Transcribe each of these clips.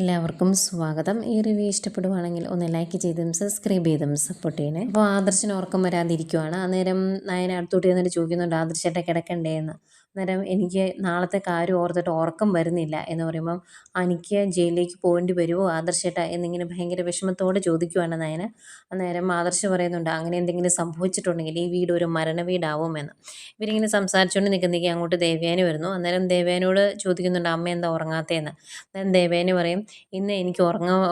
എല്ലാവർക്കും സ്വാഗതം. ഈ റിവ്യൂ ഇഷ്ടപ്പെടുവാണെങ്കിൽ ഒന്ന് ലൈക്ക് ചെയ്തും സബ്സ്ക്രൈബ് ചെയ്തും സപ്പോർട്ട് ചെയ്യണേ. അപ്പോൾ ആദർശിന് ഉറക്കം വരാതിരിക്കുവാണ്. അന്നേരം നയന അടുത്തോട്ട് ചെന്നിട്ട് ചോദിക്കുന്നുണ്ട്, ആദർശേട്ട കിടക്കണ്ടേ എന്ന്. അന്നേരം എനിക്ക് നാളത്തെ കാര്യം ഓർത്തിട്ട് ഉറക്കം വരുന്നില്ല എന്ന് പറയുമ്പം, എനിക്ക് ജയിലിലേക്ക് പോകേണ്ടി വരുമോ ആദർശേട്ട എന്നിങ്ങനെ ഭയങ്കര വിഷമത്തോടെ ചോദിക്കുവാണ് നയന. അന്നേരം ആദർശ് പറയുന്നുണ്ട്, അങ്ങനെ എന്തെങ്കിലും സംഭവിച്ചിട്ടുണ്ടെങ്കിൽ ഈ വീട് ഒരു മരണ വീടാവുമെന്ന്. ഇവരിങ്ങനെ സംസാരിച്ചുകൊണ്ട് നിൽക്കുന്നേക്ക് അങ്ങോട്ട് ദേവയാനി വരുന്നു. അന്നേരം ദേവയാനിയോട് ചോദിക്കുന്നുണ്ട്, അമ്മ എന്താ ഉറങ്ങാത്തതെന്ന്. അന്നേരം ദേവയാനി പറയും, ഇന്ന് എനിക്ക്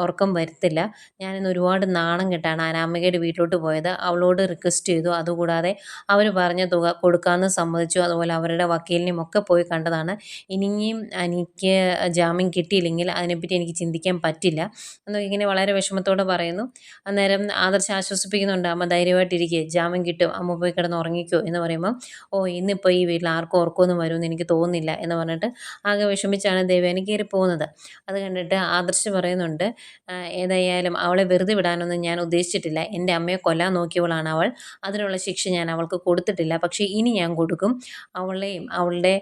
ഉറക്കം വരത്തില്ല. ഞാനിന്ന് ഒരുപാട് നാണം കെട്ടാണ് അനാമികയുടെ വീട്ടിലോട്ട് പോയത്. അവളോട് റിക്വസ്റ്റ് ചെയ്തു. അതുകൂടാതെ അവർ പറഞ്ഞ തുക കൊടുക്കാമെന്ന് സമ്മതിച്ചു. അതുപോലെ അവരുടെ വക്കീലിനെയും ഒക്കെ പോയി കണ്ടതാണ്. ഇനിയും എനിക്ക് ജാമ്യം കിട്ടിയില്ലെങ്കിൽ അതിനെപ്പറ്റി എനിക്ക് ചിന്തിക്കാൻ പറ്റില്ല എന്നൊക്കെ ഇങ്ങനെ വളരെ വിഷമത്തോടെ പറയുന്നു. അന്നേരം ആദർശ് ആശ്വസിപ്പിക്കുന്നുണ്ട്, അമ്മ ധൈര്യമായിട്ടിരിക്കുക, ജാമ്യം കിട്ടും, അമ്മ പോയി കിടന്ന് ഉറങ്ങിക്കോ എന്ന് പറയുമ്പോൾ, ഇന്നിപ്പോൾ ഈ വീട്ടിൽ ആർക്കും ഉറക്കമൊന്നും വരുമെന്ന് എനിക്ക് തോന്നുന്നില്ല എന്ന് പറഞ്ഞിട്ട് ആകെ വിഷമിച്ചാണ് ദേവയാനി കയറി പോകുന്നത്. അത് കണ്ടിട്ട് ആദർശ് പറയുന്നുണ്ട്, ഏതായാലും അവളെ വെറുതെ വിടാനൊന്നും ഞാൻ ഉദ്ദേശിച്ചിട്ടില്ല. എൻ്റെ അമ്മയെ കൊല്ലാൻ നോക്കിയവളാണ് അവൾ. അതിനുള്ള ശിക്ഷ ഞാൻ അവൾക്ക് കൊടുത്തിട്ടില്ല. പക്ഷേ ഇനി ഞാൻ കൊടുക്കും. അവളെയും അവളുടെ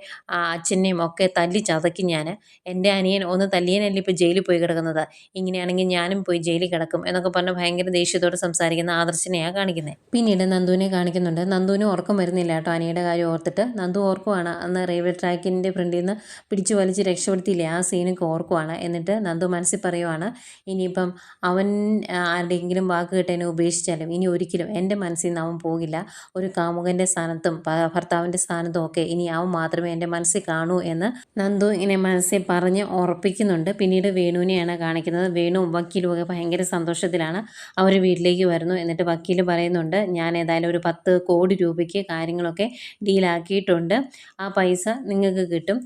അച്ഛനെയും ഒക്കെ തല്ലി ചതയ്ക്കും ഞാൻ. എൻ്റെ അനിയൻ ഒന്ന് തല്ലിയനല്ലേ ഇപ്പോൾ ജയിലിൽ പോയി കിടക്കുന്നത്. ഇങ്ങനെയാണെങ്കിൽ ഞാനും പോയി ജയിലിൽ കിടക്കും എന്നൊക്കെ പറഞ്ഞ് ഭയങ്കര ദേഷ്യത്തോടെ സംസാരിക്കുന്ന ആദർശിനെയാണ് കാണിക്കുന്നത്. പിന്നീട് നന്ദുവിനെ കാണിക്കുന്നുണ്ട്. നന്ദുവിന് ഉറക്കം വരുന്നില്ല കേട്ടോ അനിയുടെ കാര്യം ഓർത്തിട്ട്. നന്ദു ഓർക്കുവാണ് അന്ന് റെയിൽവേ ട്രാക്കിൻ്റെ ഫ്രണ്ടിൽ നിന്ന് പിടിച്ചു വലിച്ച് രക്ഷപ്പെടുത്തിയില്ലേ, ആ സീനൊക്കെ ഓർക്കുവാണ്. എന്നിട്ട് നന്ദു മനസ്സിൽ പറയുവാണ്, ഇനിയിപ്പം അവൻ ആരുടെയെങ്കിലും വാക്ക് കേട്ടതിനെ ഉപേക്ഷിച്ചാലും ഇനി ഒരിക്കലും എൻ്റെ മനസ്സിൽ നിന്ന് അവൻ പോകില്ല. ഒരു കാമുകൻ്റെ സ്ഥാനത്തും ഭർത്താവിൻ്റെ സ്ഥാനത്തും ഒക്കെ ഇനി അവൻ മാത്രമേ എൻ്റെ മനസ്സിൽ കാണൂ എന്ന് നന്ദു ഇങ്ങനെ മനസ്സിൽ പറഞ്ഞ് ഉറപ്പിക്കുന്നുണ്ട്. പിന്നീട് വേണുവിനെയാണ് കാണിക്കുന്നത്. വേണുവും വക്കീലും ഒക്കെ ഭയങ്കര സന്തോഷത്തിലാണ്. അവർ വീട്ടിലേക്ക് വരുന്നു. എന്നിട്ട് വക്കീൽ പറയുന്നുണ്ട്, ഞാൻ ഏതായാലും ഒരു 10 കോടി രൂപയ്ക്ക് കാര്യങ്ങളൊക്കെ ഡീലാക്കിയിട്ടുണ്ട്. ആ പൈസ നിങ്ങൾക്ക് കിട്ടും.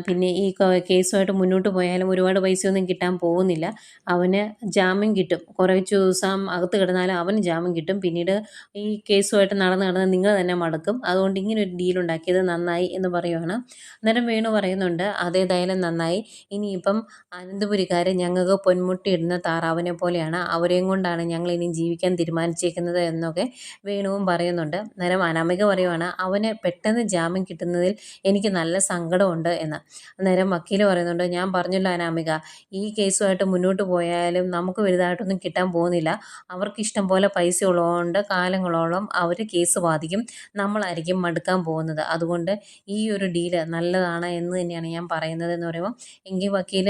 പിന്നെ ഈ കേസുമായിട്ട് മുന്നോട്ട് പോയാലും ഒരുപാട് പൈസയൊന്നും കിട്ടാൻ പോകുന്നില്ല. അവന് ജാമ്യം കിട്ടും. കുറച്ച് ദിവസം അകത്ത് കിടന്നാലും അവന് ജാമ്യം കിട്ടും. പിന്നീട് ഈ കേസുമായിട്ട് നടന്ന് നിങ്ങൾ തന്നെ മടുക്കും. അതുകൊണ്ട് ഇങ്ങനെ ഒരു ഡീൽ ഉണ്ടാക്കിയത് നന്നായി എന്ന് പറയുവാണ്. അന്നേരം വേണു പറയുന്നുണ്ട്, അതേതായാലും നന്നായി. ഇനിയിപ്പം അനന്തപുരിക്കാർ ഞങ്ങൾക്ക് പൊന്മുട്ടിയിടുന്ന താറാവിനെ പോലെയാണ്. അവരെയും കൊണ്ടാണ് ഞങ്ങൾ ഇനി ജീവിക്കാൻ തീരുമാനിച്ചേക്കുന്നത് എന്നൊക്കെ വേണുവും പറയുന്നുണ്ട്. അന്നേരം അനാമിക പറയുവാണ്, അവന് പെട്ടെന്ന് ജാമ്യം കിട്ടുന്നതിൽ എനിക്ക് നല്ല സങ്കടമുണ്ട് എന്ന്. അന്നേരം വക്കീൽ പറയുന്നുണ്ട്, ഞാൻ പറഞ്ഞല്ലോ അനാമിക, ഈ കേസുമായിട്ട് മുന്നോട്ട് പോയാലും നമുക്ക് വലുതായിട്ടൊന്നും കിട്ടാൻ പോകുന്നില്ല. അവർക്ക് ഇഷ്ടം പോലെ പൈസ ഉള്ളതുകൊണ്ട് കാലങ്ങളോളം അവർ കേസ് വാദിക്കും. നമ്മളായിരിക്കും മടുക്കാൻ പോകുന്നത്. അതുകൊണ്ട് ഈ ഒരു ഡീല് നല്ലതാണ് എന്ന് തന്നെയാണ് ഞാൻ പറയുന്നത് എന്ന് പറയുമ്പോൾ, എങ്കിൽ വക്കീൽ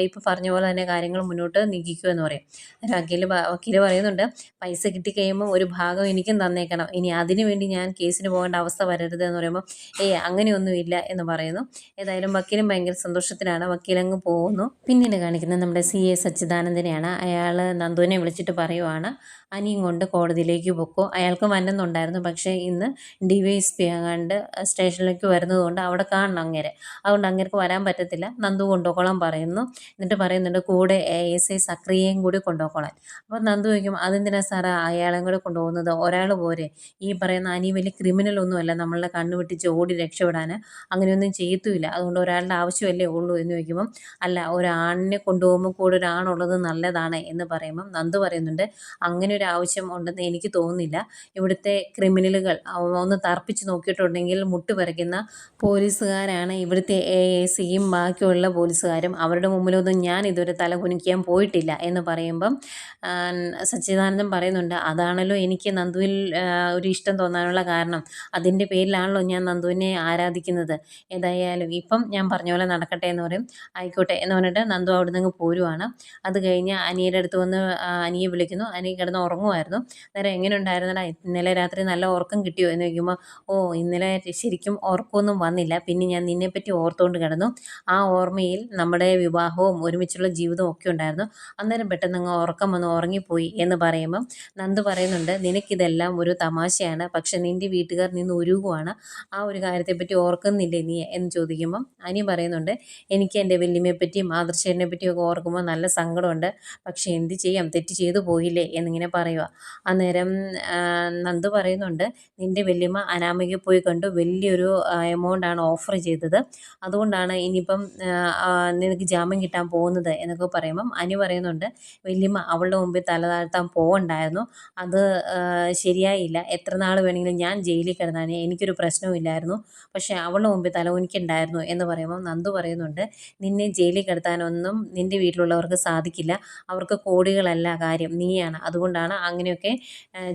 ഇപ്പോൾ പറഞ്ഞ പോലെ തന്നെ കാര്യങ്ങൾ മുന്നോട്ട് നീക്കിക്കൂ എന്ന് പറയും. വക്കീൽ പറയുന്നുണ്ട്, പൈസ കിട്ടിക്കഴിയുമ്പോൾ ഒരു ഭാഗം എനിക്കും തന്നേക്കണം. ഇനി അതിനു വേണ്ടി ഞാൻ കേസിന് പോകേണ്ട അവസ്ഥ വരരുത് എന്ന് പറയുമ്പോൾ, അങ്ങനെയൊന്നുമില്ല എന്ന് പറയുന്നു. ഏതായാലും വക്കീലും ഭയങ്കര സന്തോഷത്തിലാണ്. വക്കീലങ്ങ് പോകുന്നു. പിന്നീട് കാണിക്കുന്നത് നമ്മുടെ CA സച്ചിദാനന്ദനെയാണ്. അയാൾ നന്ദുവിനെ വിളിച്ചിട്ട് പറയുവാണ്, അനിയും കൊണ്ട് കോടതിയിലേക്ക് പൊക്കോ. അയാൾക്ക് വന്നുണ്ടായിരുന്നു. പക്ഷേ ഇന്ന് DYSP അങ്ങാണ്ട് സ്റ്റേഷനിലേക്ക് വരുന്നതുകൊണ്ട് അവിടെ കാണണം അങ്ങേരെ. അതുകൊണ്ട് അങ്ങേർക്ക് വരാൻ പറ്റത്തില്ല. നന്ദു കൊണ്ടുപോയിക്കോളാൻ പറയുന്നു. എന്നിട്ട് പറയുന്നുണ്ട്, കൂടെ ASI സക്രിയയും കൂടി കൊണ്ടുപോയിക്കോളാൻ. അപ്പോൾ നന്ദു ചോദിക്കും, അതെന്തിനാ സാറേ അയാളെയും കൂടെ കൊണ്ടുപോകുന്നത്? ഒരാൾ പോരെ? ഈ പറയുന്ന അനി വലിയ ക്രിമിനലൊന്നുമല്ല, നമ്മളുടെ കണ്ണ് വെട്ടിച്ച് ഓടി രക്ഷപ്പെടാൻ. അങ്ങനെയൊന്നും ചെയ്യത്തുമില്ല. അതുകൊണ്ട് ഒരാളുടെ ആവശ്യമല്ലേ ഉള്ളൂ എന്ന് ചോദിക്കുമ്പം, അല്ല, ഒരാണിനെ കൊണ്ടുപോകുമ്പോൾ കൂടെ ഒരാണുള്ളത് നല്ലതാണ് എന്ന് പറയുമ്പം നന്ദു പറയുന്നുണ്ട്, അങ്ങനെ ഒരു ആവശ്യം ഉണ്ടെന്ന് എനിക്ക് തോന്നുന്നില്ല. ഇവിടുത്തെ ക്രിമിനലുകൾ ഒന്ന് തർപ്പിച്ച് നോക്കിയിട്ടുണ്ടെങ്കിൽ മുട്ടുപിറയ്ക്കുന്ന പോലീസുകാരാണ് ഇവിടുത്തെ ASIയും ബാക്കിയുള്ള പോലീസുകാരും. അവരുടെ മുമ്പിലൊന്നും ഞാൻ ഇതുവരെ തല കുനിക്കാൻ പോയിട്ടില്ല എന്ന് പറയുമ്പം സച്ചിദാനന്ദൻ പറയുന്നുണ്ട്, അതാണല്ലോ എനിക്ക് നന്ദുവിൽ ഒരു ഇഷ്ടം തോന്നാനുള്ള കാരണം. അതിൻ്റെ പേരിലാണല്ലോ ഞാൻ നന്ദുവിനെ ആരാധിക്കുന്നത്. ഏതായാലും ഇപ്പം ഞാൻ പറഞ്ഞ പോലെ നടക്കട്ടെ എന്ന് പറയും. ആയിക്കോട്ടെ എന്ന് പറഞ്ഞിട്ട് നന്ദു അവിടെ നിന്ന് പോരുവാണ്. അത് കഴിഞ്ഞ് അനിയുടെ അടുത്ത് വന്ന് അനിയെ വിളിക്കുന്നു. അനി കിടന്ന് ഉറങ്ങുമായിരുന്നു. അന്നേരം എങ്ങനെ ഉണ്ടായിരുന്നടാ, ഇന്നലെ രാത്രി നല്ല ഉറക്കം കിട്ടിയോ എന്ന് ചോദിക്കുമ്പോൾ, ഇന്നലെ ശരിക്കും ഉറക്കമൊന്നും വന്നില്ല. പിന്നെ ഞാൻ നിന്നെപ്പറ്റി ഓർത്തുകൊണ്ട് കിടന്നു. ആ ഓർമ്മയിൽ നമ്മുടെ വിവാഹവും ഒരുമിച്ചുള്ള ജീവിതവും ഒക്കെ ഉണ്ടായിരുന്നു. അന്നേരം പെട്ടെന്ന് അങ്ങ് ഉറക്കം വന്ന് ഉറങ്ങിപ്പോയി എന്ന് പറയുമ്പം നന്ദു പറയുന്നുണ്ട്, നിനക്കിതെല്ലാം ഒരു തമാശയാണ്. പക്ഷെ നിൻ്റെ വീട്ടുകാർ നിന്ന് ഉരുകുവാണ്. ആ ഒരു കാര്യത്തെപ്പറ്റി ഓർക്കുന്നില്ലേ നീ എന്ന് ചോദിക്കുമ്പം അനി പറയുന്നുണ്ട്, എനിക്ക് എൻ്റെ വല്യമ്മയെപ്പറ്റിയും ആദർശേട്ടനെ പറ്റിയൊക്കെ ഓർക്കുമ്പോൾ നല്ല സങ്കടമുണ്ട്. പക്ഷേ എന്ത് ചെയ്യാം, തെറ്റ് ചെയ്തു പോയില്ലേ എന്നിങ്ങനെ പറയുക. അന്നേരം നന്ദു പറയുന്നുണ്ട്, നിൻ്റെ വല്യമ്മ അനാമികയെ പോയി കണ്ടു, വലിയൊരു എമൗണ്ടാണ് ഓഫർ ചെയ്തത്, അതുകൊണ്ടാണ് ഇനിയിപ്പം നിനക്ക് ജാമ്യം കിട്ടാൻ പോകുന്നത് എന്നൊക്കെ പറയുമ്പം അനു പറയുന്നുണ്ട്, വല്യമ്മ അവളുടെ മുമ്പിൽ തല താഴ്ത്താൻ പോകണ്ടായിരുന്നു, അത് ശരിയായില്ല, എത്ര നാൾ വേണമെങ്കിലും ഞാൻ ജയിലിൽ കിടന്നാണ്, എനിക്കൊരു പ്രശ്നവുമില്ലായിരുന്നു, പക്ഷേ അവളുടെ മുമ്പിൽ തല കുനിക്കണ്ടായിരുന്നു എന്ന് പറയുമ്പോൾ നന്ദു പറയുന്നുണ്ട്, നിന്നെ ജയിലിൽ കിടത്താനൊന്നും നിൻ്റെ വീട്ടിലുള്ളവർക്ക് സാധിക്കില്ല, അവർക്ക് കോടികളല്ല കാര്യം, നീയാണ്, അതുകൊണ്ടാണ് അങ്ങനെയൊക്കെ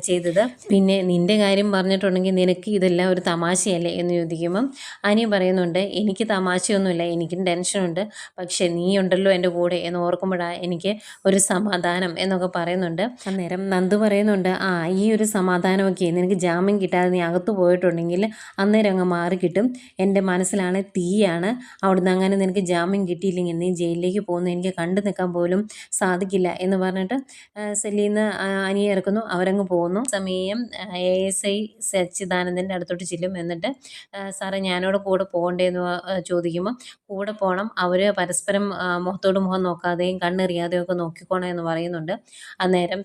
ചെയ്തത്. പിന്നെ നിൻ്റെ കാര്യം പറഞ്ഞിട്ടുണ്ടെങ്കിൽ നിനക്ക് ഇതെല്ലാം ഒരു തമാശയല്ലേ എന്ന് ചോദിക്കുമ്പം അനി പറയുന്നുണ്ട്, എനിക്ക് തമാശയൊന്നുമില്ല, എനിക്കും ടെൻഷനുണ്ട്, പക്ഷേ നീ ഉണ്ടല്ലോ എൻ്റെ കൂടെ എന്ന് ഓർക്കുമ്പോഴാണ് എനിക്ക് ഒരു സമാധാനം എന്നൊക്കെ പറയുന്നുണ്ട്. അന്നേരം നന്ദു പറയുന്നുണ്ട്, ഈ ഒരു സമാധാനമൊക്കെ നിനക്ക് ജാമ്യം കിട്ടാതെ നീ അകത്ത് പോയിട്ടുണ്ടെങ്കിൽ അന്നേരം അങ്ങ് മാറി കിട്ടും, എൻ്റെ മനസ്സിലാണ് തീയാണ്, അവിടുന്ന് അങ്ങനെ നിനക്ക് ജാമ്യം കിട്ടിയില്ലെങ്കിൽ നീ ജയിലിലേക്ക് പോകുന്നു എനിക്ക് കണ്ടു നിൽക്കാൻ പോലും സാധിക്കില്ല എന്ന് പറഞ്ഞിട്ട് സെല്ലീന്ന് അനിയെ ഇറക്കുന്നു, അവരങ്ങ് പോകുന്നു. സമയം ASI സച്ചിദാനന്ദൻ്റെ അടുത്തോട്ട് ചെല്ലും. എന്നിട്ട് സാറേ ഞാനോട് കൂടെ പോകണ്ടേന്ന് ചോദിക്കുമ്പോൾ കൂടെ പോകണം, അവർ പരസ്പരം മുഖത്തോട് മുഖം നോക്കാതെയും കണ്ണെറിയാതെയും ഒക്കെ നോക്കിക്കോണം എന്ന് പറയുന്നുണ്ട്. അന്നേരം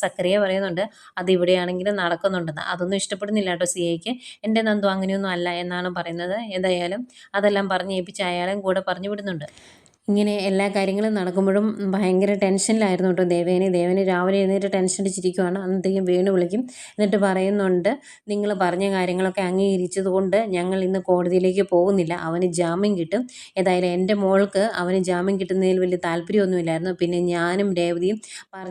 സക്കറിയ പറയുന്നുണ്ട്, അതിവിടെയാണെങ്കിലും നടക്കുന്നുണ്ടെന്ന്. അതൊന്നും ഇഷ്ടപ്പെടുന്നില്ല കേട്ടോ CIക്ക്, എൻ്റെ നന്ദു അങ്ങനെയൊന്നും അല്ല എന്നാണ് പറയുന്നത്. എന്തായാലും അതെല്ലാം പറഞ്ഞേൽപ്പിച്ച് അയാളെയും കൂടെ പറഞ്ഞു വിടുന്നുണ്ട്. ഇങ്ങനെ എല്ലാ കാര്യങ്ങളും നടക്കുമ്പോഴും ഭയങ്കര ടെൻഷനിലായിരുന്നു കേട്ടോ ദേവേനി രാവിലെ എഴുന്നേറ്റ് ടെൻഷൻ അടിച്ചിരിക്കുകയാണ്. അന്നത്തേക്കും വേണു വിളിക്കും, എന്നിട്ട് പറയുന്നുണ്ട്, നിങ്ങൾ പറഞ്ഞ കാര്യങ്ങളൊക്കെ അംഗീകരിച്ചത് കൊണ്ട് ഞങ്ങൾ ഇന്ന് കോടതിയിലേക്ക് പോകുന്നില്ല, അവന് ജാമ്യം കിട്ടും. ഏതായാലും എൻ്റെ മോൾക്ക് അവന് ജാമ്യം കിട്ടുന്നതിൽ വലിയ താല്പര്യമൊന്നുമില്ലായിരുന്നു, പിന്നെ ഞാനും രേവതിയും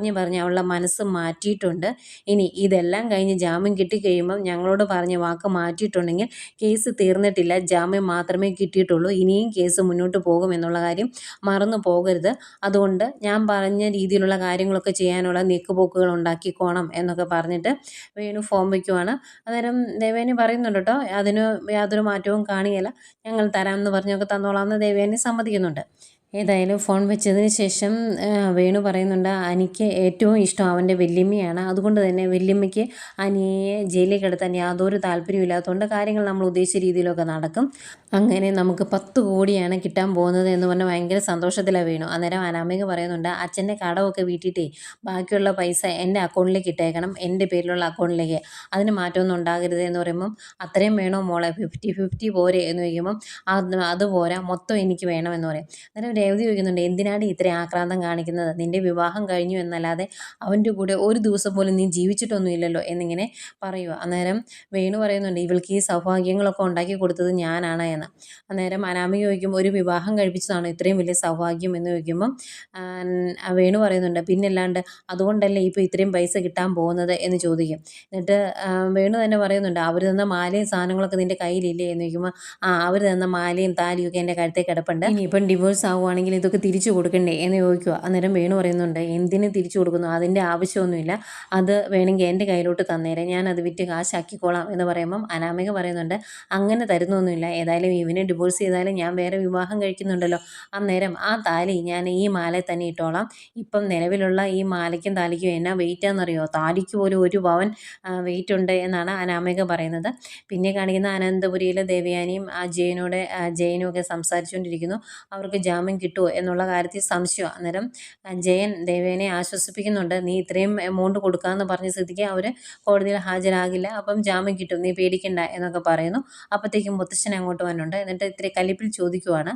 പറഞ്ഞ് അവളുടെ മനസ്സ് മാറ്റിയിട്ടുണ്ട്. ഇനി ഇതെല്ലാം കഴിഞ്ഞ് ജാമ്യം കിട്ടിക്കഴിയുമ്പം ഞങ്ങളോട് പറഞ്ഞ വാക്ക് മാറ്റിയിട്ടുണ്ടെങ്കിൽ കേസ് തീർന്നിട്ടില്ല, ജാമ്യം മാത്രമേ കിട്ടിയിട്ടുള്ളൂ, ഇനിയും കേസ് മുന്നോട്ട് പോകുമെന്നുള്ള കാര്യം മറന്നു പോകരുത്, അതുകൊണ്ട് ഞാൻ പറഞ്ഞ രീതിയിലുള്ള കാര്യങ്ങളൊക്കെ ചെയ്യാനുള്ള നീക്കുപോക്കുകൾ ഉണ്ടാക്കിക്കോണം എന്നൊക്കെ പറഞ്ഞിട്ട് വേണു ഫോം വയ്ക്കുവാണ്. അന്നേരം ദേവേനി പറയുന്നുണ്ട് കേട്ടോ, അതിന് യാതൊരു മാറ്റവും കാണുകയില്ല, ഞങ്ങൾ തരാമെന്ന് പറഞ്ഞൊക്കെ തന്നോളാമെന്ന് ദേവേനി സമ്മതിക്കുന്നുണ്ട്. ഏതായാലും ഫോൺ വെച്ചതിന് ശേഷം വേണു പറയുന്നുണ്ട്, എനിക്ക് ഏറ്റവും ഇഷ്ടം അവൻ്റെ വല്യമ്മയാണ്, അതുകൊണ്ട് തന്നെ വല്യമ്മയ്ക്ക് അനിയെ ജയിലിൽ കിടത്താൻ യാതൊരു താല്പര്യമില്ലാത്തതുകൊണ്ട് കാര്യങ്ങൾ നമ്മൾ ഉദ്ദേശിച്ച രീതിയിലൊക്കെ നടക്കും. അങ്ങനെ നമുക്ക് 10 കോടിയാണ് കിട്ടാൻ പോകുന്നത് എന്ന് പറഞ്ഞാൽ ഭയങ്കര സന്തോഷത്തിലാണ് വേണു. അന്നേരം അനാമിക പറയുന്നുണ്ട്, അച്ഛൻ്റെ കടമൊക്കെ വീട്ടിയിട്ടേ ബാക്കിയുള്ള പൈസ എൻ്റെ അക്കൗണ്ടിലേക്ക് ഇട്ടേക്കണം, എൻ്റെ പേരിലുള്ള അക്കൗണ്ടിലേക്ക്, അതിന് മാറ്റമൊന്നും ഉണ്ടാകരുത് എന്ന് പറയുമ്പം അത്രയും വേണോ മോളെ, 50-50 പോരെ എന്ന് ചോദിക്കുമ്പം അത് പോരാ, മൊത്തം എനിക്ക് വേണമെന്ന് പറയും. അന്നേരം രേവതി ചോദിക്കുന്നുണ്ട്, എന്തിനാണ് ഇത്രയും ആക്രാന്തം കാണിക്കുന്നത്, നിൻ്റെ വിവാഹം കഴിഞ്ഞു എന്നല്ലാതെ അവൻ്റെ കൂടെ ഒരു ദിവസം പോലും നീ ജീവിച്ചിട്ടൊന്നും ഇല്ലല്ലോ എന്നിങ്ങനെ പറയുക. അന്നേരം വേണു പറയുന്നുണ്ട്, ഇവൾക്ക് ഈ സൗഭാഗ്യങ്ങളൊക്കെ ഉണ്ടാക്കി കൊടുത്തത് ഞാനാണ് എന്ന്. അന്നേരം അനാമിക ചോദിക്കുമ്പോൾ, ഒരു വിവാഹം കഴിപ്പിച്ചതാണോ ഇത്രയും വലിയ സൗഭാഗ്യം എന്ന് ചോദിക്കുമ്പം വേണു പറയുന്നുണ്ട്, പിന്നല്ലാണ്ട് അതുകൊണ്ടല്ലേ ഇപ്പോൾ ഇത്രയും പൈസ കിട്ടാൻ പോകുന്നത് എന്ന് ചോദിക്കും. എന്നിട്ട് വേണു തന്നെ പറയുന്നുണ്ട്, അവർ തന്ന മാലയും സാധനങ്ങളൊക്കെ നിൻ്റെ കയ്യിലില്ലേ എന്ന് ചോദിക്കുമ്പോൾ അവർ തന്ന മാലയും താലിയും ഒക്കെ എൻ്റെ കഴുത്തേ കിടപ്പുണ്ട്, ഇനിയിപ്പം ഡിവോഴ്സ് ആവുകയാണെങ്കിൽ ഇതൊക്കെ തിരിച്ചു കൊടുക്കണ്ടേ എന്ന് ചോദിക്കുക. അന്നേരം വേണു പറയുന്നുണ്ട്, എന്തിന് തിരിച്ചു കൊടുക്കുന്നു, അതിൻ്റെ ആവശ്യമൊന്നുമില്ല, അത് വേണമെങ്കിൽ എൻ്റെ കയ്യിലോട്ട് തന്നേരെ, ഞാൻ അത് വിറ്റ് കാശാക്കിക്കോളാം എന്ന് പറയുമ്പം അനാമിക പറയുന്നുണ്ട്, അങ്ങനെ തരുന്നൊന്നുമില്ല, ഏതായാലും ഇവനെ ഡിവോഴ്സ് ചെയ്താലും ഞാൻ വേറെ വിവാഹം കഴിക്കുന്നുണ്ടല്ലോ, അന്നേരം ആ താലി ഞാൻ ഈ മാലയിൽ തന്നെ ഇട്ടോളാം, ഇപ്പം നിലവിലുള്ള ഈ മാലയ്ക്കും താലിക്കും എന്നാ വെയിറ്റാണെന്നറിയോ, താലിക്ക് പോലും 1 പവൻ വെയിറ്റ് ഉണ്ട് എന്നാണ് അനാമിക പറയുന്നത്. പിന്നെ കാണിക്കുന്ന അനന്തപുരിയിലെ ദേവയാനിയും ജയനും ഒക്കെ സംസാരിച്ചുകൊണ്ടിരിക്കുന്നു, അവർക്ക് ജാമ്യം കിട്ടുമോ എന്നുള്ള കാര്യത്തിൽ സംശയം. അന്നേരം ജയൻ ദേവേനെ ആശ്വസിപ്പിക്കുന്നുണ്ട്, നീ ഇത്രയും എമൗണ്ട് കൊടുക്കാമെന്ന് പറഞ്ഞ സ്ഥിതിക്ക് അവർ കോടതിയിൽ ഹാജരാകില്ല, അപ്പം ജാമ്യം കിട്ടും, നീ പേടിക്കണ്ട എന്നൊക്കെ പറയുന്നു. അപ്പോഴത്തേക്കും മുത്തശ്ശൻ അങ്ങോട്ട് വന്നിട്ടുണ്ട്. എന്നിട്ട് ഇത്തിരി കലിപ്പിൽ ചോദിക്കുവാണ്,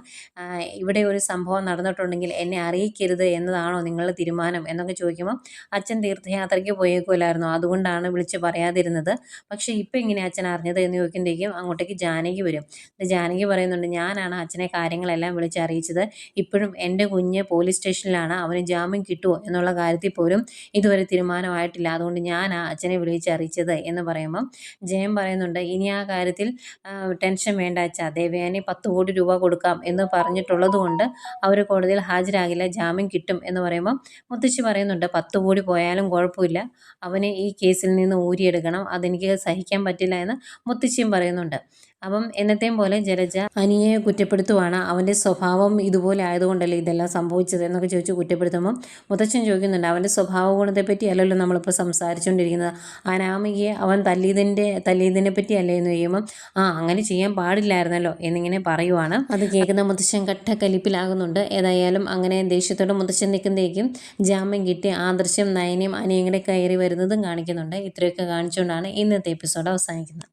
ഇവിടെ ഒരു സംഭവം നടന്നിട്ടുണ്ടെങ്കിൽ എന്നെ അറിയിക്കരുത് എന്നതാണോ നിങ്ങളുടെ തീരുമാനം എന്നൊക്കെ ചോദിക്കുമ്പോൾ, അച്ഛൻ തീർത്ഥയാത്രയ്ക്ക് പോയേക്കുമല്ലായിരുന്നു, അതുകൊണ്ടാണ് വിളിച്ച് പറയാതിരുന്നത്, പക്ഷേ ഇപ്പം ഇങ്ങനെ അച്ഛൻ അറിഞ്ഞത് എന്ന് ചോദിക്കുമ്പോഴേക്കും അങ്ങോട്ടേക്ക് ജാനകി വരും. ജാനകി പറയുന്നുണ്ട്, ഞാനാണ് അച്ഛനെ കാര്യങ്ങളെല്ലാം വിളിച്ചറിയിച്ചത്, ഇപ്പോഴും എൻ്റെ കുഞ്ഞ് പോലീസ് സ്റ്റേഷനിലാണ്, അവന് ജാമ്യം കിട്ടുമോ എന്നുള്ള കാര്യത്തിൽ പോലും ഇതുവരെ തീരുമാനമായിട്ടില്ല, അതുകൊണ്ട് ഞാനാണ് അച്ഛനെ വിളിച്ചറിയിച്ചത് എന്ന് പറയുമ്പം ജയൻ പറയുന്നുണ്ട്, ഇനി ആ കാര്യത്തിൽ ടെൻഷൻ വേണ്ട അച്ഛാ, ദേവയാനി 10 കോടി രൂപ കൊടുക്കാം എന്ന് പറഞ്ഞിട്ടുള്ളത് കൊണ്ട് അവർ കോടതിയിൽ ഹാജരാകില്ല, ജാമ്യം കിട്ടും എന്ന് പറയുമ്പം മുത്തശ്ശി പറയുന്നുണ്ട്, 10 കോടി പോയാലും കുഴപ്പമില്ല, അവനെ ഈ കേസിൽ നിന്ന് ഊരിയെടുക്കണം, അതെനിക്ക് സഹിക്കാൻ പറ്റില്ല എന്ന് മുത്തശ്ശിയും പറയുന്നുണ്ട്. അപ്പം എന്നത്തെയും പോലെ ജലജ അനിയെ കുറ്റപ്പെടുത്തുവാണ്, അവൻ്റെ സ്വഭാവം ഇതുപോലെ ആയതുകൊണ്ടല്ലേ ഇതെല്ലാം സംഭവിച്ചത് എന്നൊക്കെ ചോദിച്ച് കുറ്റപ്പെടുത്തുമ്പം മുത്തച്ഛൻ ചോദിക്കുന്നുണ്ട്, അവൻ്റെ സ്വഭാവ ഗുണത്തെ പറ്റിയല്ലല്ലോ നമ്മളിപ്പോൾ സംസാരിച്ചുകൊണ്ടിരിക്കുന്നത്, അനാമികയെ അവൻ തല്ലിയതിനെ പറ്റിയല്ലേ എന്ന് ചോദിക്കുമ്പം അങ്ങനെ ചെയ്യാൻ പാടില്ലായിരുന്നല്ലോ എന്നിങ്ങനെ പറയുവാണ്. അത് കേൾക്കുന്ന മുത്തച്ഛൻ കലിപ്പിലാകുന്നുണ്ട്. ഏതായാലും അങ്ങനെ ദേഷ്യത്തോടെ മുത്തച്ഛൻ നിൽക്കുന്നതേക്കും ജാമ്യം കിട്ടി ആദർശം നയനയും അനിയും കൂടെ കയറി വരുന്നതും കാണിക്കുന്നുണ്ട്. ഇത്രയൊക്കെ കാണിച്ചുകൊണ്ടാണ് ഇന്നത്തെ എപ്പിസോഡ് അവസാനിക്കുന്നത്.